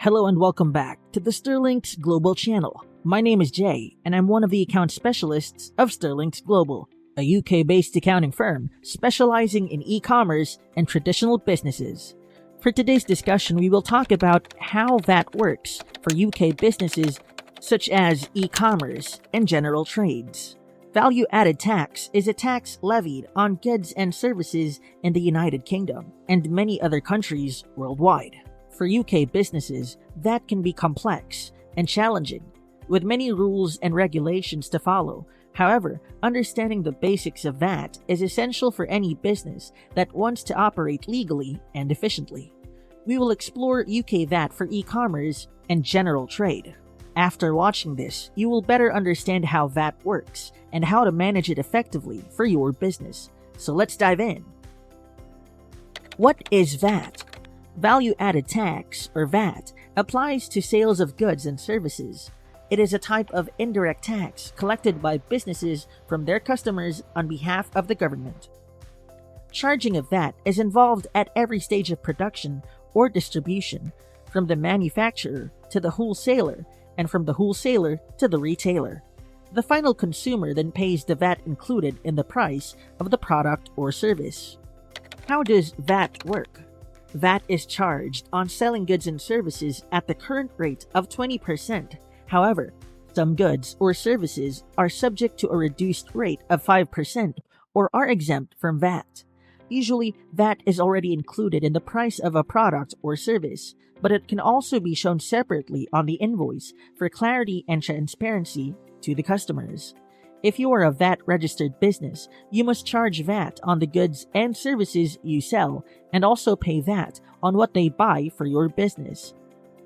Hello and welcome back to the Sterlinx Global channel. My name is Jay, and I'm one of the account specialists of Sterlinx Global, a UK-based accounting firm specializing in e-commerce and traditional businesses. For today's discussion, we will talk about how VAT works for UK businesses such as e-commerce and general trades. Value-added tax is a tax levied on goods and services in the United Kingdom and many other countries worldwide. For UK businesses, VAT can be complex and challenging, with many rules and regulations to follow. However, understanding the basics of VAT is essential for any business that wants to operate legally and efficiently. We will explore UK VAT for e-commerce and general trade. After watching this, you will better understand how VAT works and how to manage it effectively for your business. So let's dive in. What is VAT? Value-added tax, or VAT, applies to sales of goods and services. It is a type of indirect tax collected by businesses from their customers on behalf of the government. Charging of VAT is involved at every stage of production or distribution, from the manufacturer to the wholesaler, and from the wholesaler to the retailer. The final consumer then pays the VAT included in the price of the product or service. How does VAT work? VAT is charged on selling goods and services at the current rate of 20%. However, some goods or services are subject to a reduced rate of 5% or are exempt from VAT. Usually, VAT is already included in the price of a product or service, but it can also be shown separately on the invoice for clarity and transparency to the customers. If you are a VAT-registered business, you must charge VAT on the goods and services you sell and also pay VAT on what they buy for your business,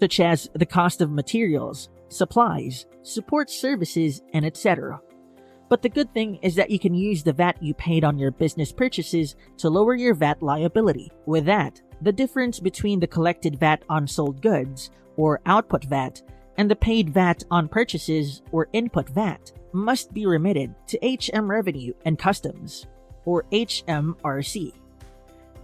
such as the cost of materials, supplies, support services, and etc. But the good thing is that you can use the VAT you paid on your business purchases to lower your VAT liability. With that, the difference between the collected VAT on sold goods, or output VAT, and the paid VAT on purchases, or input VAT, must be remitted to Revenue and Customs, or HMRC.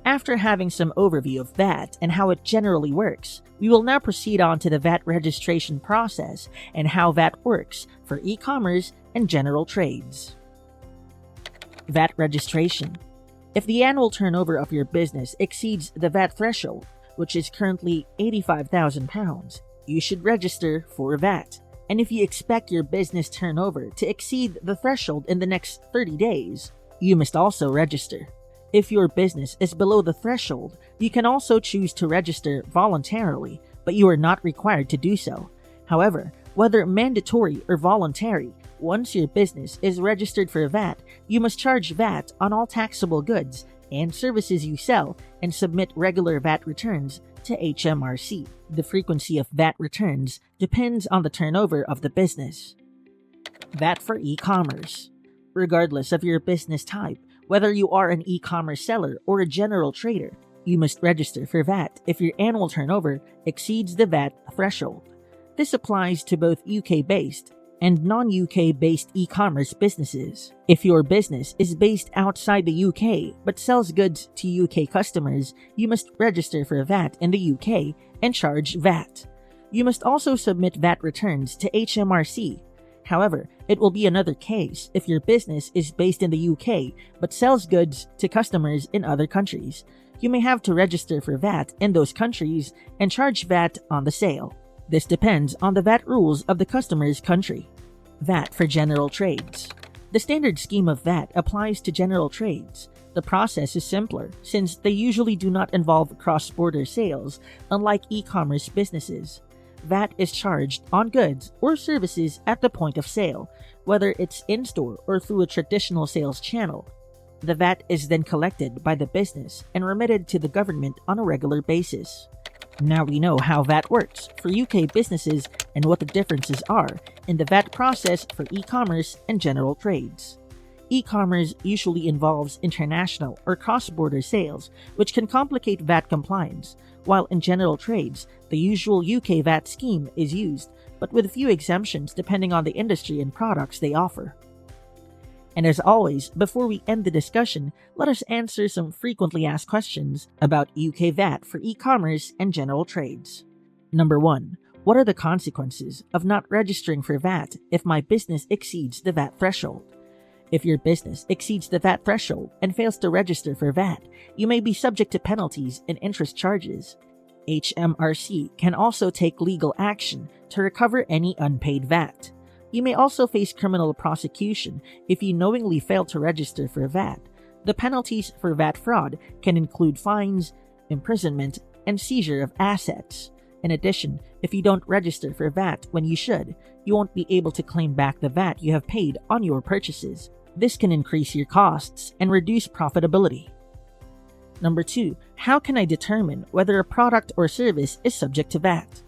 After having some overview of VAT and how it generally works, we will now proceed on to the VAT registration process and how VAT works for e-commerce and general trades. VAT registration. If the annual turnover of your business exceeds the VAT threshold, which is currently £85,000, you should register for VAT. And if you expect your business turnover to exceed the threshold in the next 30 days, you must also register. If your business is below the threshold, you can also choose to register voluntarily, but you are not required to do so. However, whether mandatory or voluntary, once your business is registered for VAT, you must charge VAT on all taxable goods and services you sell and submit regular VAT returns to HMRC. The frequency of VAT returns depends on the turnover of the business. VAT for e-commerce. Regardless of your business type, whether you are an e-commerce seller or a general trader, you must register for VAT if your annual turnover exceeds the VAT threshold. This applies to both UK-based and non-UK-based e-commerce businesses. If your business is based outside the UK but sells goods to UK customers, you must register for VAT in the UK and charge VAT. You must also submit VAT returns to HMRC. However, it will be another case if your business is based in the UK but sells goods to customers in other countries. You may have to register for VAT in those countries and charge VAT on the sale. This depends on the VAT rules of the customer's country. VAT for general trades. The standard scheme of VAT applies to general trades. The process is simpler since they usually do not involve cross-border sales, unlike e-commerce businesses. VAT is charged on goods or services at the point of sale, whether it's in-store or through a traditional sales channel. The VAT is then collected by the business and remitted to the government on a regular basis. Now we know how VAT works for UK businesses and what the differences are in the VAT process for e-commerce and general trades. E-commerce usually involves international or cross-border sales, which can complicate VAT compliance, while in general trades, the usual UK VAT scheme is used, but with few exemptions depending on the industry and products they offer. And as always, before we end the discussion, let us answer some frequently asked questions about UK VAT for e-commerce and general trades. Number 1. What are the consequences of not registering for VAT if my business exceeds the VAT threshold? If your business exceeds the VAT threshold and fails to register for VAT, you may be subject to penalties and interest charges. HMRC can also take legal action to recover any unpaid VAT. You may also face criminal prosecution if you knowingly fail to register for VAT. The penalties for VAT fraud can include fines, imprisonment, and seizure of assets. In addition, if you don't register for VAT when you should, you won't be able to claim back the VAT you have paid on your purchases. This can increase your costs and reduce profitability. Number 2. How can I determine whether a product or service is subject to VAT?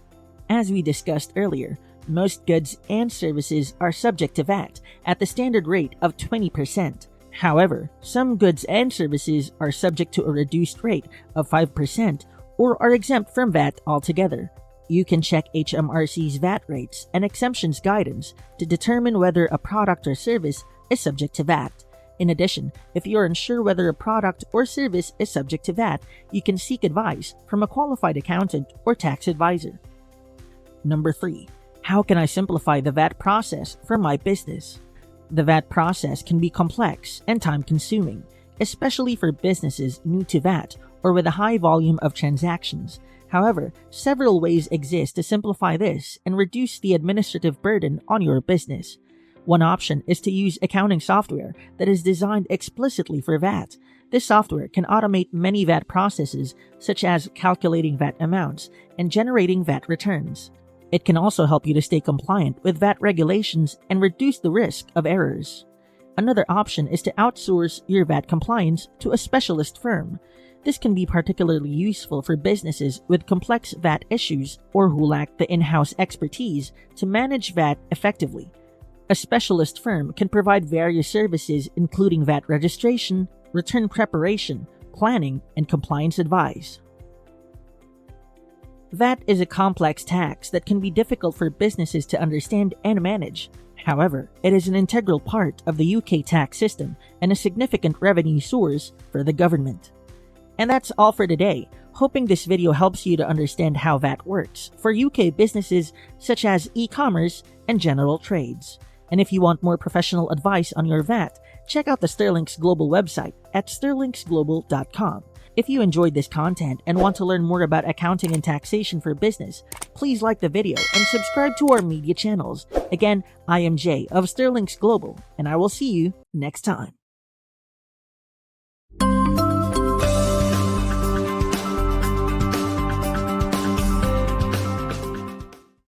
As we discussed earlier, most goods and services are subject to VAT at the standard rate of 20%. However, some goods and services are subject to a reduced rate of 5% or are exempt from VAT altogether. You can check HMRC's VAT rates and exemptions guidance to determine whether a product or service is subject to VAT. In addition, if you are unsure whether a product or service is subject to VAT, you can seek advice from a qualified accountant or tax advisor. Number 3. How can I simplify the VAT process for my business? The VAT process can be complex and time-consuming, especially for businesses new to VAT or with a high volume of transactions. However, several ways exist to simplify this and reduce the administrative burden on your business. One option is to use accounting software that is designed explicitly for VAT. This software can automate many VAT processes, such as calculating VAT amounts and generating VAT returns. It can also help you to stay compliant with VAT regulations and reduce the risk of errors. Another option is to outsource your VAT compliance to a specialist firm. This can be particularly useful for businesses with complex VAT issues or who lack the in-house expertise to manage VAT effectively. A specialist firm can provide various services including VAT registration, return preparation, planning, and compliance advice. VAT is a complex tax that can be difficult for businesses to understand and manage. However, it is an integral part of the UK tax system and a significant revenue source for the government. And that's all for today. Hoping this video helps you to understand how VAT works for UK businesses such as e-commerce and general trades. And if you want more professional advice on your VAT, check out the Sterlinx Global website at sterlinxglobal.com. If you enjoyed this content and want to learn more about accounting and taxation for business, please like the video and subscribe to our media channels. Again, I am Jay of Sterlinx Global, and I will see you next time.